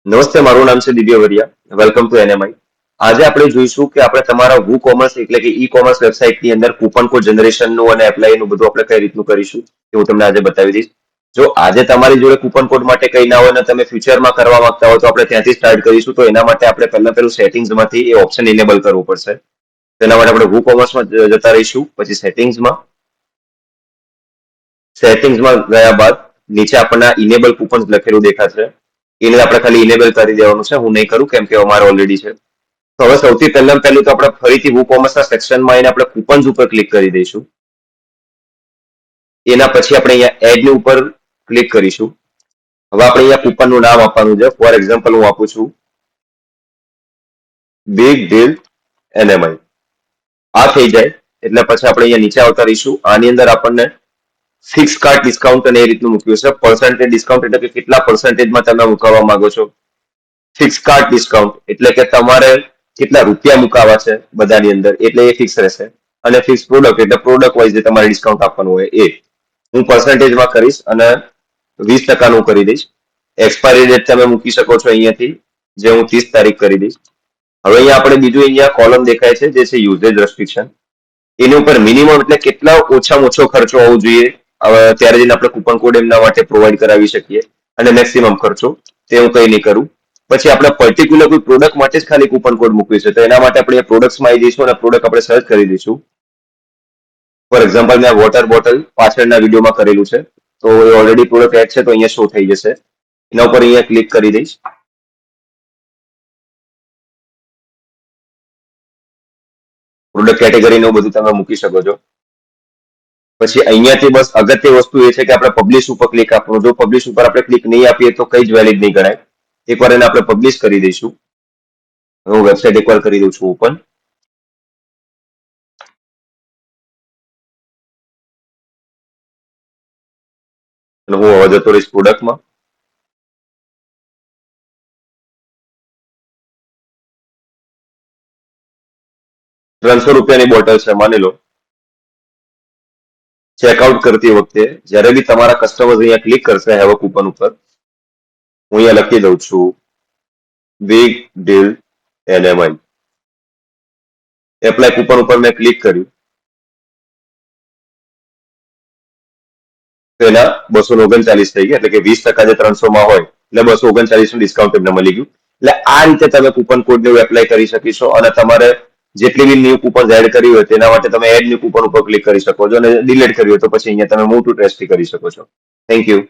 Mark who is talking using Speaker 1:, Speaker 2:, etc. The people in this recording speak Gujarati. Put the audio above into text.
Speaker 1: નમસ્તે, મારું નામ છે દિવ્ય વરિયા. Welcome to એનએમઆઈ. આજે આપણે જોઈશું કે આપણે તમારા WooCommerce એટલે કે ઈ-કોમર્સ વેબસાઇટની અંદર કૂપન કોડ જનરેશનનું અને એપ્લાયનું બધું આપણે કઈ રીતનું કરીશું એ હું તમને આજે બતાવી દઈશ. જો આજે તમારી જોડે કૂપન કોડ માટે કંઈ ના હોય અને તમે ફ્યુચરમાં કરવા માંગતા હો તો આપણે ત્યાંથી સ્ટાર્ટ કરીશું. તો એના માટે આપણે પહેલું સેટિંગ્સમાંથી એ ઓપ્શન ઇનેબલ કરવું પડશે. તેના માટે આપણે WooCommerceમાં જતા રહીશું, પછી સેટિંગ્સમાં ગયા બાદ નીચે આપણને ઇનેબલ કૂપન્સ લખેલું દેખાશે. એને આપણે ખાલી ઇનેબલ કરી દેવાનું છે. હું નહીં કરું કેમ કે અમારે ઓલરેડી છે. તો હવે સૌથી પહેલું તો આપણે ફરીથી WooCommerceના સેક્શનમાં આવીને આપણે કૂપન્સ ઉપર ક્લિક કરી દઈશું. એના પછી આપણે અહીંયા એડની ઉપર ક્લિક કરીશું. હવે આપણે અહીંયા કૂપનનું નામ આપવાનું છે. ફોર એક્ઝામ્પલ હું આપું છું બિગ ડીલ એનએમઆઈ. આ થઈ જાય એટલે પછી આપણે અહીંયા નીચે આવતા રહીશું. આની અંદર આપણને ફિક્સ કાર્ડ ડિસ્કાઉન્ટ અને એ રીતનું મૂક્યું છે. પર્સન્ટેજ ડિસ્કાઉન્ટ એટલે કે કેટલા પર્સન્ટેજમાં તમે મુકાવવા માંગો છો. ફિક્સ કાર્ડ ડિસ્કાઉન્ટ એટલે કે તમારે કેટલા રૂપિયા મુકાવા છે બધાની અંદર, એટલે એ ફિક્સ રહેશે. અને ફિક્સ પ્રોડક્ટ એટલે પ્રોડક્ટ વાઇઝ જે તમારે ડિસ્કાઉન્ટ આપવાનું હોય એ. હું પર્સન્ટેજમાં કરીશ અને 20% કરી દઈશ. એક્સપાયરી ડેટ તમે મૂકી શકો છો અહીંયાથી, જે હું 30 તારીખ કરી દઈશ. હવે અહીંયા આપણે બીજું અહીંયા કોલમ દેખાય છે જે છે યુઝેજ રેસ્ટ્રિક્શન. એની ઉપર મિનિમમ એટલે કેટલા ઓછામાં ઓછો ખર્ચો હોવો જોઈએ ત્યારે જઈને આપણે કૂપન કોડ એમના માટે પ્રોવાઈડ કરાવી શકીએ. અને મેક્સિમમ ખર્ચો તે હું કંઈ નહીં કરું. પછી આપણે પર્ટિક્યુલર કોઈ પ્રોડક્ટ માટે જ ખાલી કૂપન કોડ મૂકવી છે તો એના માટે આપણે પ્રોડક્ટ્સમાં આવી જઈશું અને પ્રોડક્ટ આપણે સર્ચ કરી દઈશું. ફોર એક્ઝામ્પલ મેં વોટર બોટલ પાછળના વિડીયોમાં કરેલું છે, તો એ ઓલરેડી પ્રોડક્ટ એડ છે તો અહીંયા શો થઈ જશે. એના ઉપર અહીંયા ક્લિક કરી દઈશ. પ્રોડક્ટ કેટેગરીને બધું તમે મૂકી શકો છો. પછી અહીંયાથી બસ અગત્ય વસ્તુ એ છે કે આપણે પબ્લિશ ઉપર ક્લિક આપવાનું. જો પબ્લિશ ઉપર આપણે ક્લિક નહીં આપીએ તો કંઈ જ વેલિડ નહીં ગણાય. એકવાર એને આપણે પબ્લિશ કરી દઈશું. હું વેબસાઇટ એકવાર કરી દઉં છું ઓપન. અને હું હવે જતો રહીશ પ્રોડક્ટમાં. ₹300 બોટલ છે માની લો. ચેકઆઉટ કરતી વખતે જ્યારે બી તમારા કસ્ટમર્સ અહીંયા ક્લિક કરશે હેવ કૂપન ઉપર, હું અહીંયા લખી દઉં છું બિગ ડીલ એનએમઆઈ. એપ્લાય કૂપન ઉપર મેં ક્લિક કર્યું તો એના 239 થઈ ગયા. એટલે કે 20% જે 300 હોય એટલે 239 ડિસ્કાઉન્ટ એમને મળી ગયું. એટલે આ રીતે તમે કૂપન કોડને એપ્લાય કરી શકીશો અને તમારે જેટલી બી ન્યૂ કૂપન એડ કરી હોય તેના માટે તમે એડ ન્યૂ કૂપન ઉપર ક્લિક કરી શકો છો અને ડિલીટ કરી હોય તો પછી અહીંયા તમે મૂવ ટુ ટ્રેસ્ટી કરી શકો છો. Thank you.